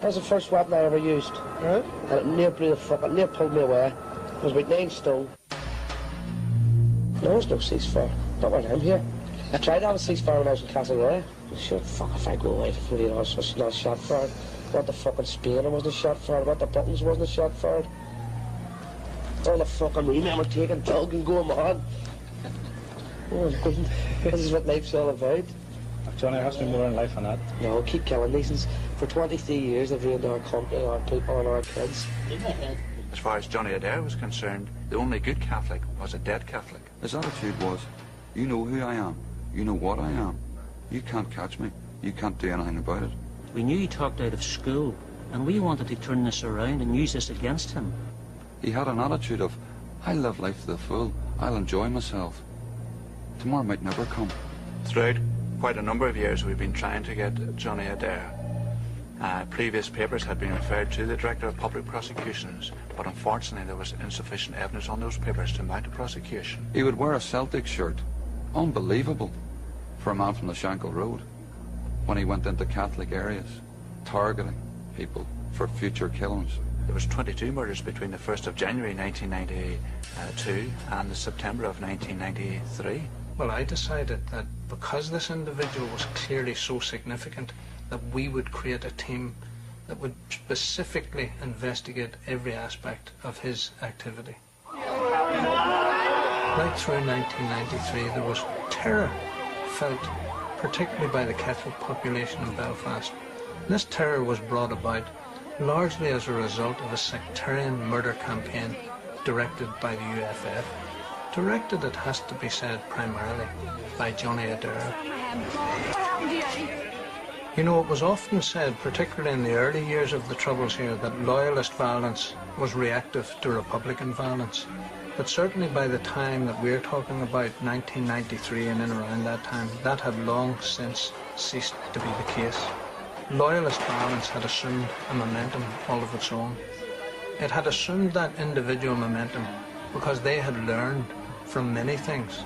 That's the first weapon I ever used. Right. And it near blew the fucking, near pulled me away. It was about 9 stone. There was no ceasefire. Not when I'm here. I tried to have a ceasefire when I was in Castlereagh. Sure, fuck, if I go away for 48 hours, it's not shot fired. What the fucking Spain wasn't shot fired. What the buttons wasn't shot fired. All the fucking women were taking dog and going mad. Oh, this is what life's all about. Johnny, has been more in life than that. No, keep killing these things. For 23 years they've ruined our country, our people and our kids. As far as Johnny Adair was concerned, the only good Catholic was a dead Catholic. His attitude was, you know who I am, you know what I am. You can't catch me, you can't do anything about it. We knew he talked out of school, and we wanted to turn this around and use this against him. He had an attitude of, I live life to the full, I'll enjoy myself. Tomorrow might never come. Throughout quite a number of years we've been trying to get Johnny Adair. Previous papers had been referred to the Director of Public Prosecutions, but unfortunately there was insufficient evidence on those papers to mount a prosecution. He would wear a Celtic shirt, unbelievable, for a man from the Shankill Road, when he went into Catholic areas, targeting people for future killings. There was 22 murders between the 1st of January 1992 and the September of 1993. Well, I decided that because this individual was clearly so significant, that we would create a team that would specifically investigate every aspect of his activity. Right through 1993, there was terror felt, particularly by the Catholic population in Belfast. This terror was brought about largely as a result of a sectarian murder campaign directed by the UFF. Directed, it has to be said, primarily by Johnny Adair. You know, it was often said, particularly in the early years of the Troubles here, that loyalist violence was reactive to Republican violence. But certainly by the time that we're talking about, 1993 and in around that time, that had long since ceased to be the case. Loyalist violence had assumed a momentum all of its own. It had assumed that individual momentum because they had learned from many things.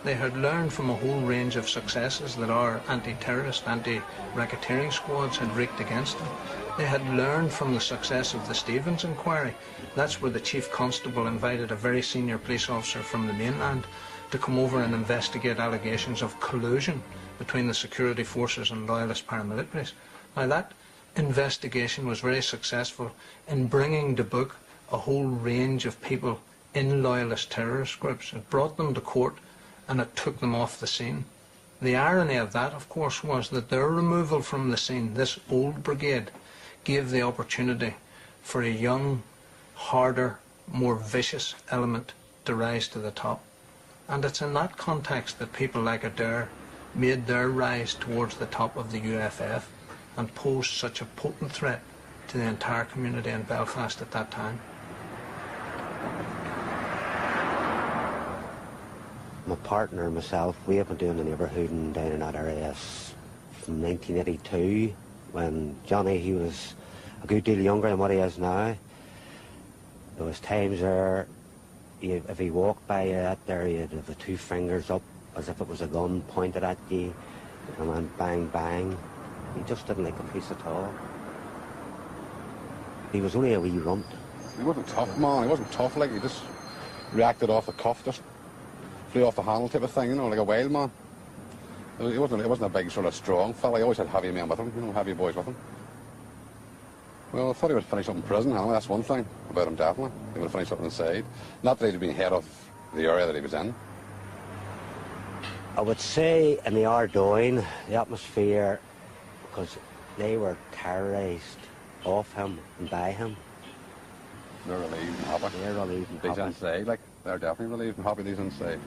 They had learned from a whole range of successes that our anti-terrorist, anti-racketeering squads had wreaked against them. They had learned from the success of the Stevens inquiry. That's where the chief constable invited a very senior police officer from the mainland to come over and investigate allegations of collusion between the security forces and loyalist paramilitaries. Now that investigation was very successful in bringing to book a whole range of people in loyalist terrorist groups. It brought them to court and it took them off the scene. The irony of that, of course, was that their removal from the scene, this old brigade, gave the opportunity for a young, harder, more vicious element to rise to the top. And it's in that context that people like Adair made their rise towards the top of the UFF and posed such a potent threat to the entire community in Belfast at that time. My partner and myself, we have been doing the neighbourhooding down in that area from 1982, when Johnny, he was a good deal younger than what he is now. There was times there, if he walked by you out there, he'd have the 2 fingers up as if it was a gun pointed at you, and then bang, bang. He just didn't like the police at all. He was only a wee runt. He wasn't tough, man. He wasn't tough, like, he just reacted off the cuff, just flew off the handle type of thing, you know, like a wild man. He wasn't a big sort of strong fella. He always had heavy men with him, you know, heavy boys with him. Well, I thought he would finish up in prison, anyway. That's one thing about him, definitely. He would finish up inside. Not that he'd been head of the area that he was in. I would say in the Ardoyne, the atmosphere, because they were terrorised off him and by him. They're relieved and happy. They're relieved and These happy. inside, like, they're definitely relieved and happy, these inside.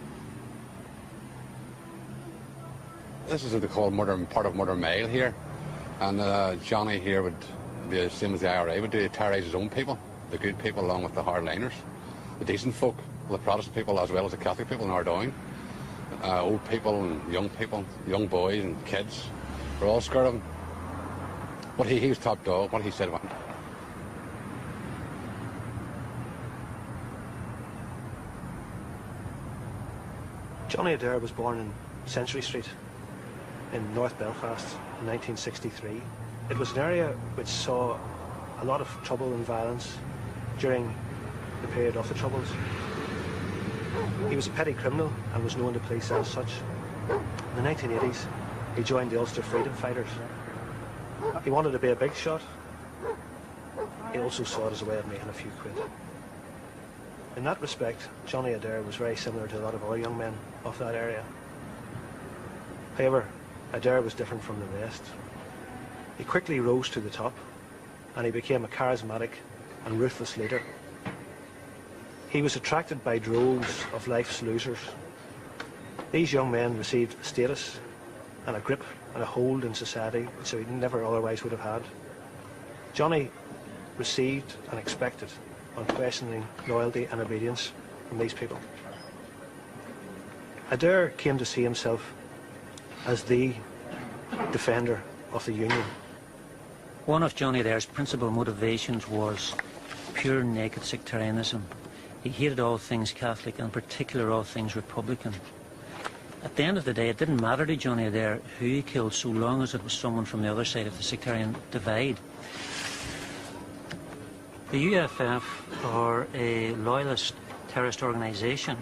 This is what they call part of Murder Mile here. And Johnny here would be the same as the IRA, would do, terrorise his own people, the good people along with the hardliners, the decent folk, the Protestant people as well as the Catholic people in Ardoyne. Old people and young boys and kids, were all scared of him. But he was top dog, what he said went. Johnny Adair was born in Century Street in North Belfast in 1963. It was an area which saw a lot of trouble and violence during the period of the Troubles. He was a petty criminal and was known to police as such. In the 1980s, he joined the Ulster Freedom Fighters. He wanted to be a big shot. He also saw it as a way of making a few quid. In that respect, Johnny Adair was very similar to a lot of other young men of that area. However, Adair was different from the rest. He quickly rose to the top, and he became a charismatic and ruthless leader. He was attracted by droves of life's losers. These young men received status and a grip and a hold in society which they never otherwise would have had. Johnny received and expected unquestioning loyalty and obedience from these people. Adair came to see himself as the defender of the Union. One of Johnny Adair's principal motivations was pure naked sectarianism. He hated all things Catholic, and in particular all things Republican. At the end of the day, it didn't matter to Johnny Adair who he killed, so long as it was someone from the other side of the sectarian divide. The UFF are a loyalist terrorist organisation.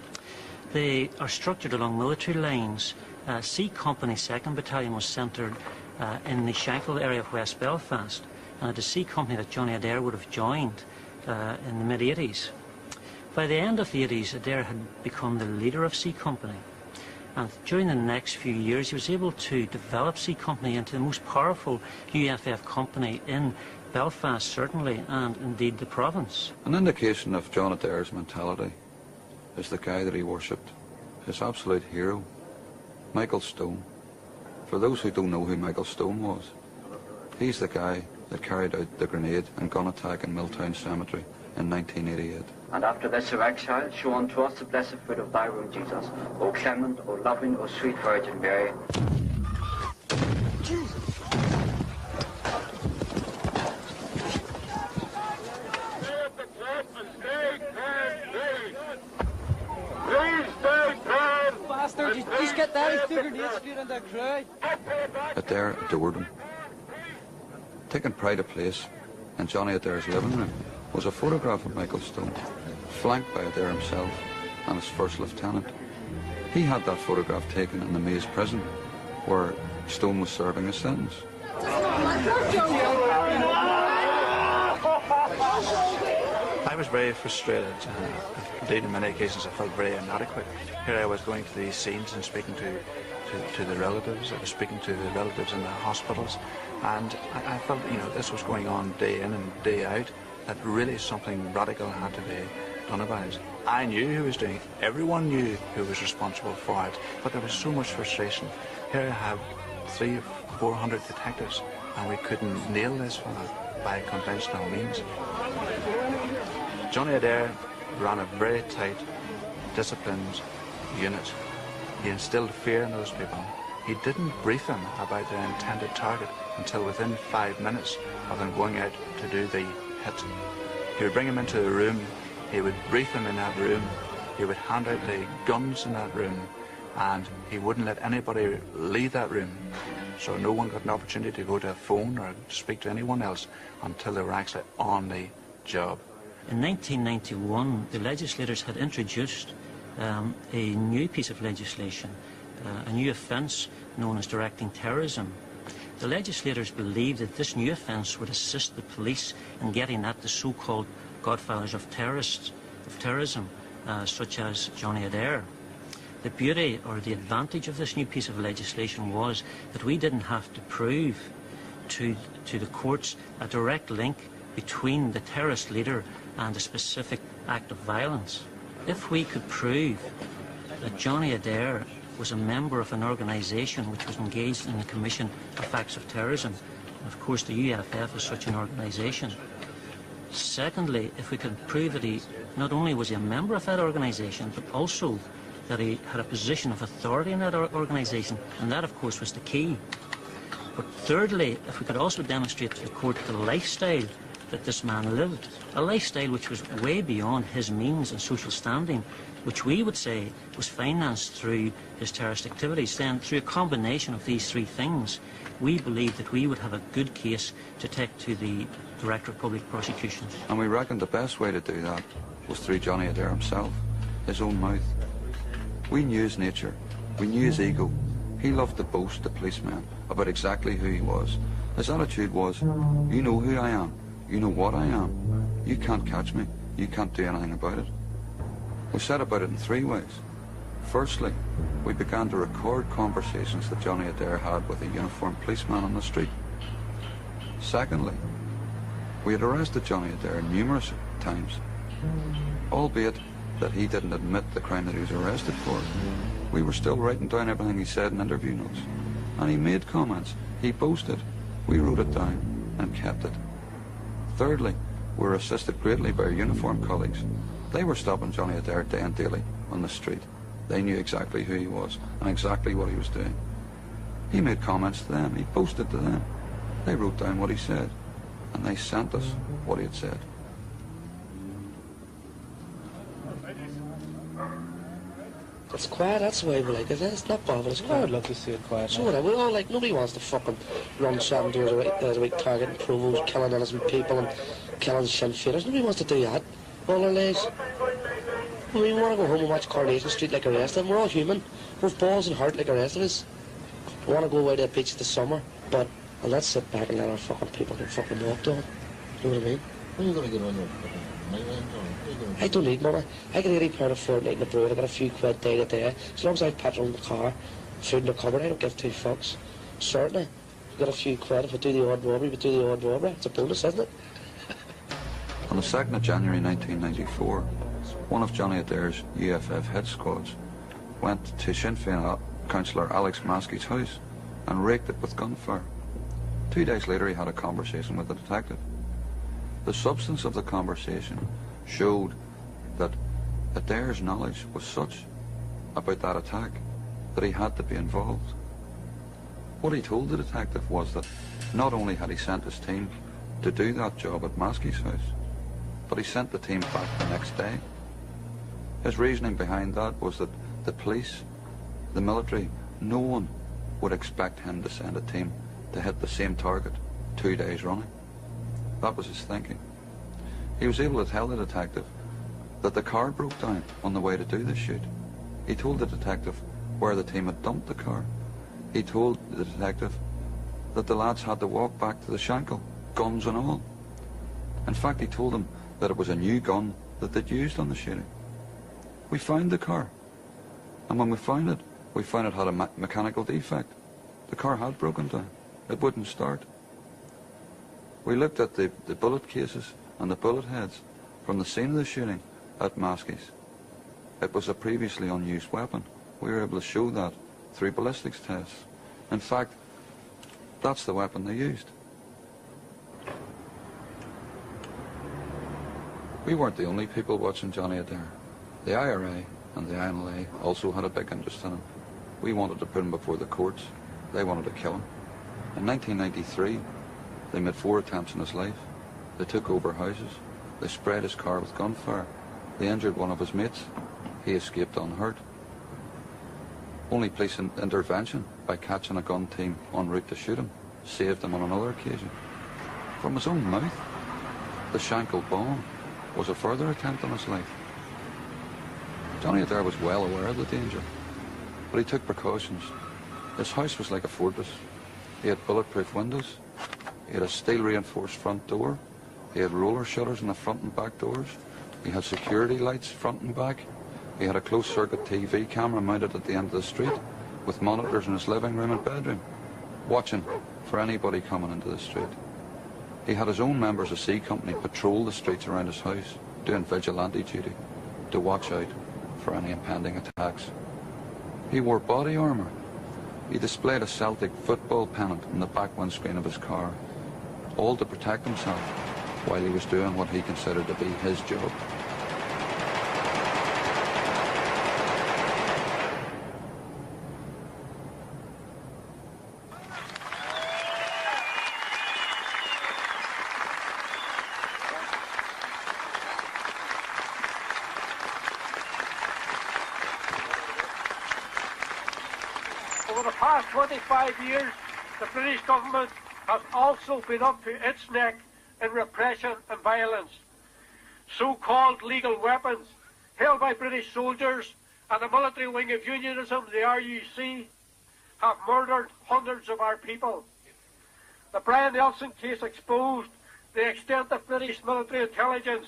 They are structured along military lines. C Company 2nd Battalion was centred in the Shankill area of West Belfast, and it is C Company that Johnny Adair would have joined in the mid-80s. By the end of the 80s, Adair had become the leader of C Company, and during the next few years he was able to develop C Company into the most powerful UFF company in Belfast, certainly, and indeed the province. An indication of John Adair's mentality is the guy that he worshipped, his absolute hero, Michael Stone. For those who don't know who Michael Stone was, he's the guy that carried out the grenade and gun attack in Milltown Cemetery in 1988. And after this exile, show unto us the blessed fruit of thy womb, Jesus, O clement, O loving, O sweet Virgin Mary. Bastard, he's got that, he's took grenades straight in the crowd. Adair adored him. Taking pride of place in Johnny Adair's living room was a photograph of Michael Stone, flanked by Adair himself and his first lieutenant. He had that photograph taken in the Maze prison, where Stone was serving his sentence. I was very frustrated. Indeed, in many occasions I felt very inadequate. Here I was going to these scenes and speaking to the relatives. I was speaking to the relatives in the hospitals, and I felt, you know, this was going on day in and day out, that really something radical had to be done about it. I knew who was doing it. Everyone knew who was responsible for it, but there was so much frustration. Here I have 300 or 400 detectives, and we couldn't nail this by conventional means. Johnny Adair ran a very tight, disciplined unit. He instilled fear in those people. He didn't brief them about their intended target until within 5 minutes of them going out to do the hit. He would bring them into the room, he would brief them in that room, he would hand out the guns in that room, and he wouldn't let anybody leave that room. So no one got an opportunity to go to a phone or speak to anyone else until they were actually on the job. In 1991, the legislators had introduced a new piece of legislation, a new offence known as directing terrorism. The legislators believed that this new offence would assist the police in getting at the so-called godfathers of terrorism, such as Johnny Adair. The beauty or the advantage of this new piece of legislation was that we didn't have to prove to the courts a direct link between the terrorist leader and a specific act of violence. If we could prove that Johnny Adair was a member of an organisation which was engaged in the commission of acts of terrorism, and of course the UFF is such an organisation. Secondly, if we could prove that he not only was he a member of that organisation, but also that he had a position of authority in that organisation, and that of course was the key. But thirdly, if we could also demonstrate to the court the lifestyle that this man lived, a lifestyle which was way beyond his means and social standing, which we would say was financed through his terrorist activities, then through a combination of these three things, we believe that we would have a good case to take to the Director of Public Prosecutions. And we reckoned the best way to do that was through Johnny Adair himself, his own mouth. We knew his nature. We knew his ego. He loved to boast to policemen about exactly who he was. His attitude was, you know who I am. You know what I am. You can't catch me. You can't do anything about it. We set about it in three ways. Firstly, we began to record conversations that Johnny Adair had with a uniformed policeman on the street. Secondly, we had arrested Johnny Adair numerous times, albeit that he didn't admit the crime that he was arrested for. We were still writing down everything he said in interview notes. And he made comments. He boasted. We wrote it down and kept it. Thirdly, we were assisted greatly by our uniformed colleagues. They were stopping Johnny Adair day and daily on the street. They knew exactly who he was and exactly what he was doing. He made comments to them. He boasted to them. They wrote down what he said. And they sent us what he had said. It's quiet, that's the way we like it. It's not bothered. It's quiet. I'd love to see it quiet. So what? We're all like, nobody wants to fucking run 7 days a week targeting provos, killing innocent people and killing Sinn Féiners. Nobody wants to do that all our lives. I mean, we want to go home and watch Coronation Street like the rest of them. We're all human. We've balls and heart like the rest of us. We want to go away to the beach this summer, but I'll not sit back and let our fucking people get fucking walked on. You know what I mean? When are you going to get on your fucking money, John? I don't need money. I get £80 a fortnight in the bread. I got a few quid day to day. As long as I have petrol in the car, food in the cupboard, I don't give two fucks. Certainly. I got a few quid. If I do the odd robbery, we do the odd robbery. It's a bonus, isn't it? On the 2nd of January 1994, one of Johnny Adair's UFF head squads went to Sinn Féin councillor Alex Maskey's house and raked it with gunfire. 2 days later, he had a conversation with the detective. The substance of the conversation showed that Adair's knowledge was such about that attack that he had to be involved. What he told the detective was that not only had he sent his team to do that job at Maskey's house, but he sent the team back the next day. His reasoning behind that was that the police, the military, no one would expect him to send a team to hit the same target 2 days running. That was his thinking. He was able to tell the detective that the car broke down on the way to do the shoot. He told the detective where the team had dumped the car. He told the detective that the lads had to walk back to the Shankill, guns and all. In fact, he told him that it was a new gun that they'd used on the shooting. We found the car, and when we found it had a mechanical defect. The car had broken down. It wouldn't start. We looked at the bullet cases and the bullet heads from the scene of the shooting at Maskey's. It was a previously unused weapon. We were able to show that through ballistics tests. In fact, that's the weapon they used. We weren't the only people watching Johnny Adair. The IRA and the INLA also had a big interest in him. We wanted to put him before the courts. They wanted to kill him. In 1993, they made 4 attempts on his life. They took over houses. They sprayed his car with gunfire. They injured one of his mates. He escaped unhurt. Only police intervention by catching a gun team en route to shoot him saved him on another occasion. From his own mouth, the Shankill bomb was a further attempt on his life. Johnny Adair was well aware of the danger, but he took precautions. His house was like a fortress. He had bulletproof windows. He had a steel-reinforced front door. He had roller shutters in the front and back doors. He had security lights front and back. He had a closed-circuit TV camera mounted at the end of the street with monitors in his living room and bedroom, watching for anybody coming into the street. He had his own members of C Company patrol the streets around his house, doing vigilante duty, to watch out for any impending attacks. He wore body armour. He displayed a Celtic football pennant in the back windscreen of his car, all to protect himself while he was doing what he considered to be his job. Over the past 25 years, the British government has also been up to its neck in repression and violence. So-called legal weapons held by British soldiers and the military wing of unionism, the RUC, have murdered hundreds of our people. The Brian Nelson case exposed the extent of British military intelligence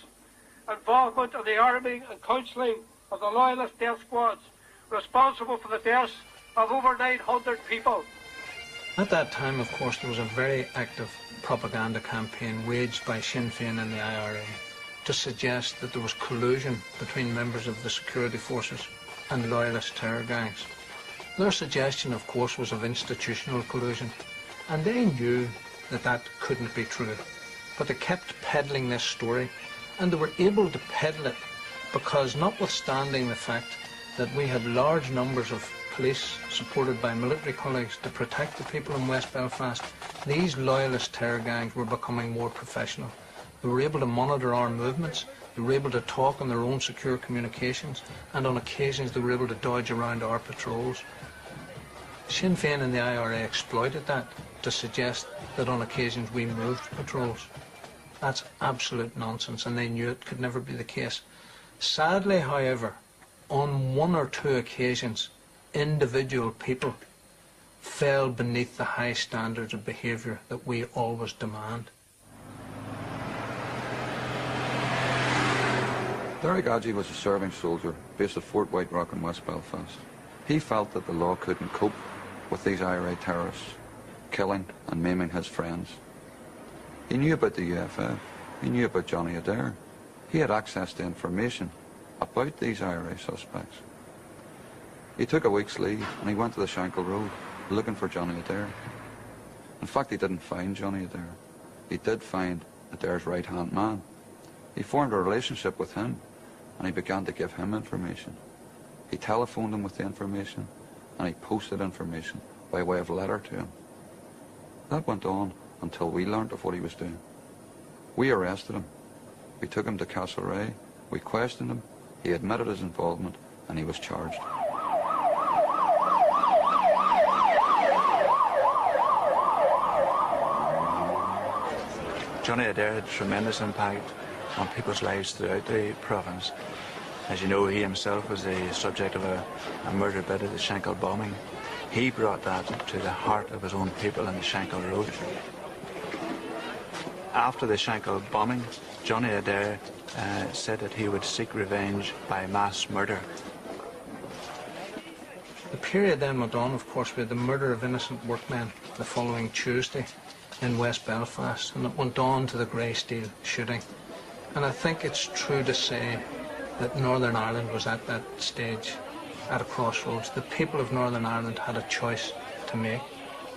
involvement in the arming and counselling of the loyalist death squads responsible for the deaths of over 900 people. At that time, of course, there was a very active propaganda campaign waged by Sinn Féin and the IRA to suggest that there was collusion between members of the security forces and loyalist terror gangs. Their suggestion, of course, was of institutional collusion, and they knew that that couldn't be true. But they kept peddling this story, and they were able to peddle it because, notwithstanding the fact that we had large numbers of police supported by military colleagues to protect the people in West Belfast, these loyalist terror gangs were becoming more professional. They were able to monitor our movements, they were able to talk on their own secure communications, and on occasions they were able to dodge around our patrols. Sinn Féin and the IRA exploited that to suggest that on occasions we moved patrols. That's absolute nonsense, and they knew it could never be the case. Sadly, however, on one or two occasions, individual people fell beneath the high standards of behaviour that we always demand. Derek Adjie was a serving soldier based at Fort White Rock in West Belfast. He felt that the law couldn't cope with these IRA terrorists, killing and maiming his friends. He knew about the UFF, he knew about Johnny Adair. He had access to information about these IRA suspects. He took a week's leave and he went to the Shankill Road looking for Johnny Adair. In fact, he didn't find Johnny Adair. He did find Adair's right-hand man. He formed a relationship with him and he began to give him information. He telephoned him with the information and he posted information by way of letter to him. That went on until we learnt of what he was doing. We arrested him. We took him to Castlereagh. We questioned him. He admitted his involvement and he was charged. Johnny Adair had tremendous impact on people's lives throughout the province. As you know, he himself was the subject of a murder bid at the Shankill bombing. He brought that to the heart of his own people in the Shankill Road. After the Shankill bombing, Johnny Adair said that he would seek revenge by mass murder. The period then went on, of course, with the murder of innocent workmen the following Tuesday in West Belfast, and it went on to the Grey Steel shooting. And I think it's true to say that Northern Ireland was at that stage, at a crossroads. The people of Northern Ireland had a choice to make.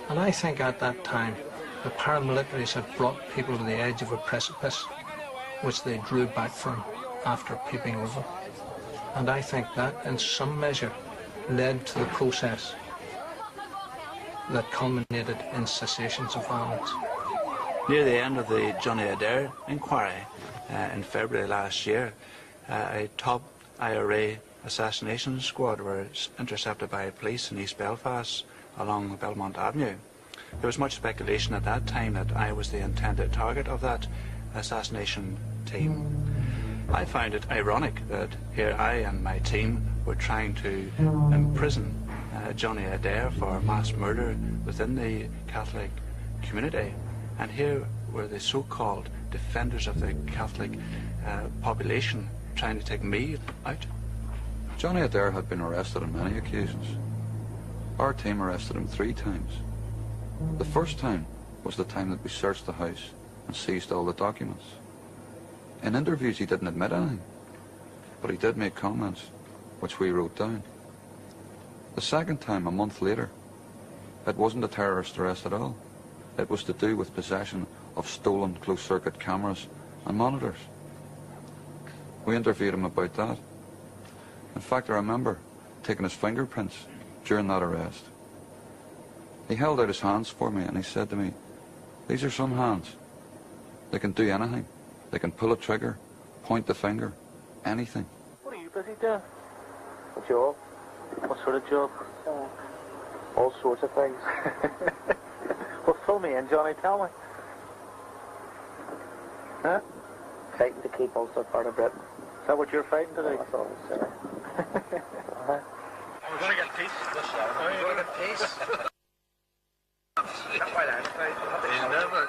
And I think at that time, the paramilitaries had brought people to the edge of a precipice, which they drew back from after peeping over. And I think that, in some measure, led to the process that culminated in cessations of violence. Near the end of the Johnny Adair inquiry in February last year, a top IRA assassination squad were intercepted by police in East Belfast along Belmont Avenue. There was much speculation at that time that I was the intended target of that assassination team. I found it ironic that here I and my team were trying to imprison Johnny Adair for mass murder within the Catholic community, and here were the so-called defenders of the Catholic population trying to take me out. Johnny Adair had been arrested on many occasions. Our team arrested him 3 times. The first time was the time that we searched the house and seized all the documents. In interviews he didn't admit anything, but he did make comments, which we wrote down. The second time, a month later, it wasn't a terrorist arrest at all. It was to do with possession of stolen closed-circuit cameras and monitors. We interviewed him about that. In fact, I remember taking his fingerprints during that arrest. He held out his hands for me and he said to me, "These are some hands. They can do anything. They can pull a trigger, point the finger, anything." What are you busy doing? A job. What sort of job? All sorts of things. Well, fill me in, Johnny, tell me. Huh? Fighting to keep Ulster part of Britain. Is that what you're fighting to do? That's all I'm saying. We're going to get peace. We're going to get peace. That's why I'm fighting. He'll never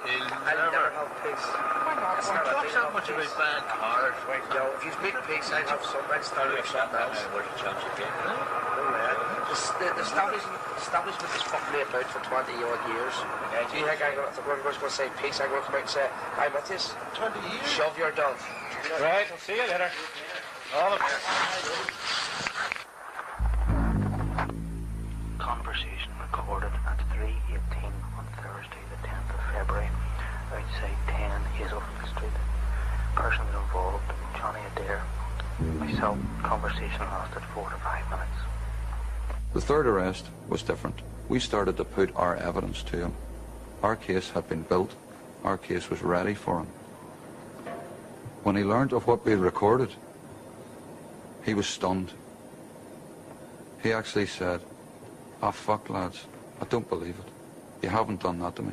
have peace. Why not? Talk so much about bad cars. No, if you make peace, I'd have something something else. Where's the chance of getting it? The establishment has fucked me about for 20 odd years. Do you think we're going to say peace? I'm going to come out and say, I'm with this. 20 years? Shove your dog. Right, I'll see you later. All of you. Conversation recorded at 3:18 on Thursday the 10th of February outside 10 Hazelfield Street. Persons involved, Johnny Adair. Myself, conversation lasted 4 to 5 minutes. The third arrest was different. We started to put our evidence to him. Our case had been built. Our case was ready for him. When he learned of what we had recorded, he was stunned. He actually said, "Ah, fuck, lads, I don't believe it. You haven't done that to me."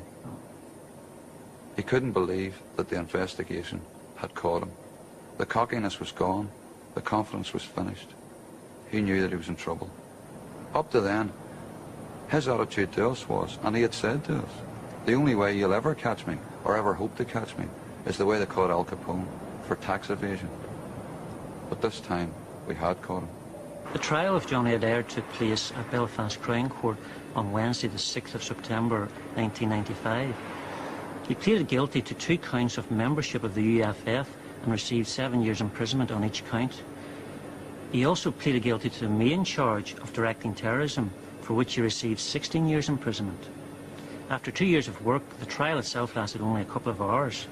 He couldn't believe that the investigation had caught him. The cockiness was gone. The confidence was finished. He knew that he was in trouble. Up to then, his attitude to us was, and he had said to us, the only way you'll ever catch me, or ever hope to catch me, is the way they caught Al Capone, for tax evasion. But this time, we had caught him. The trial of Johnny Adair took place at Belfast Crown Court on Wednesday the 6th of September 1995. He pleaded guilty to 2 counts of membership of the UFF and received 7 years imprisonment on each count. He also pleaded guilty to the main charge of directing terrorism, for which he received 16 years imprisonment. After 2 years of work, the trial itself lasted only a couple of hours.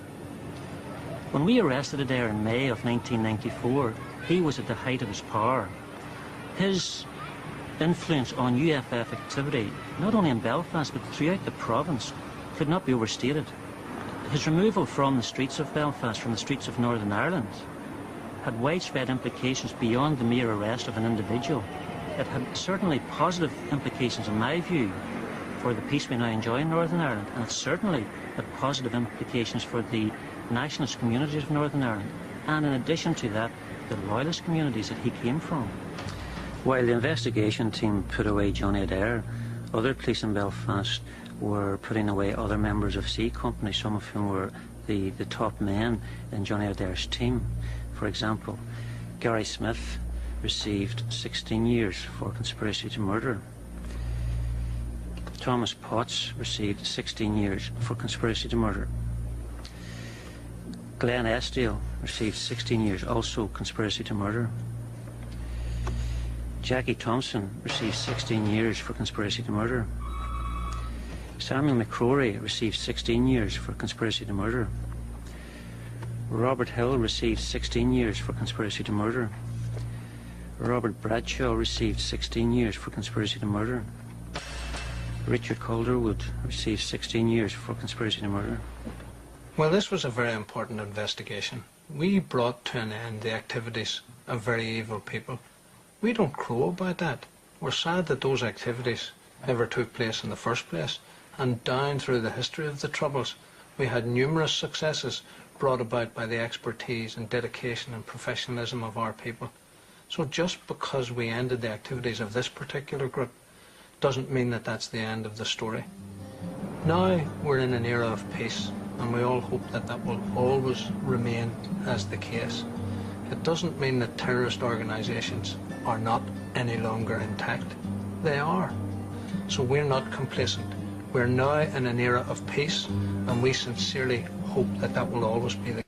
When we arrested Adair in May of 1994, he was at the height of his power. His influence on UFF activity, not only in Belfast but throughout the province, could not be overstated. His removal from the streets of Belfast, from the streets of Northern Ireland, had widespread implications beyond the mere arrest of an individual. It had certainly positive implications, in my view, for the peace we now enjoy in Northern Ireland, and it certainly had positive implications for the nationalist communities of Northern Ireland, and in addition to that, the loyalist communities that he came from. While the investigation team put away Johnny Adair, other police in Belfast were putting away other members of C Company, some of whom were the top men in Johnny Adair's team. For example, Gary Smith received 16 years for conspiracy to murder. Thomas Potts received 16 years for conspiracy to murder. Glenn Estill received 16 years, also conspiracy to murder. Jackie Thompson received 16 years for conspiracy to murder. Samuel McCrory received 16 years for conspiracy to murder. Robert Hill received 16 years for conspiracy to murder. Robert Bradshaw received 16 years for conspiracy to murder. Richard Calderwood received 16 years for conspiracy to murder. Well, this was a very important investigation. We brought to an end the activities of very evil people. We don't crow about that. We're sad that those activities ever took place in the first place. And down through the history of the Troubles, we had numerous successes brought about by the expertise and dedication and professionalism of our people. So just because we ended the activities of this particular group doesn't mean that that's the end of the story. Now we're in an era of peace, and we all hope that that will always remain as the case. It doesn't mean that terrorist organisations are not any longer intact. They are. So we're not complacent. We're now in an era of peace, and we sincerely hope that that will always be the case.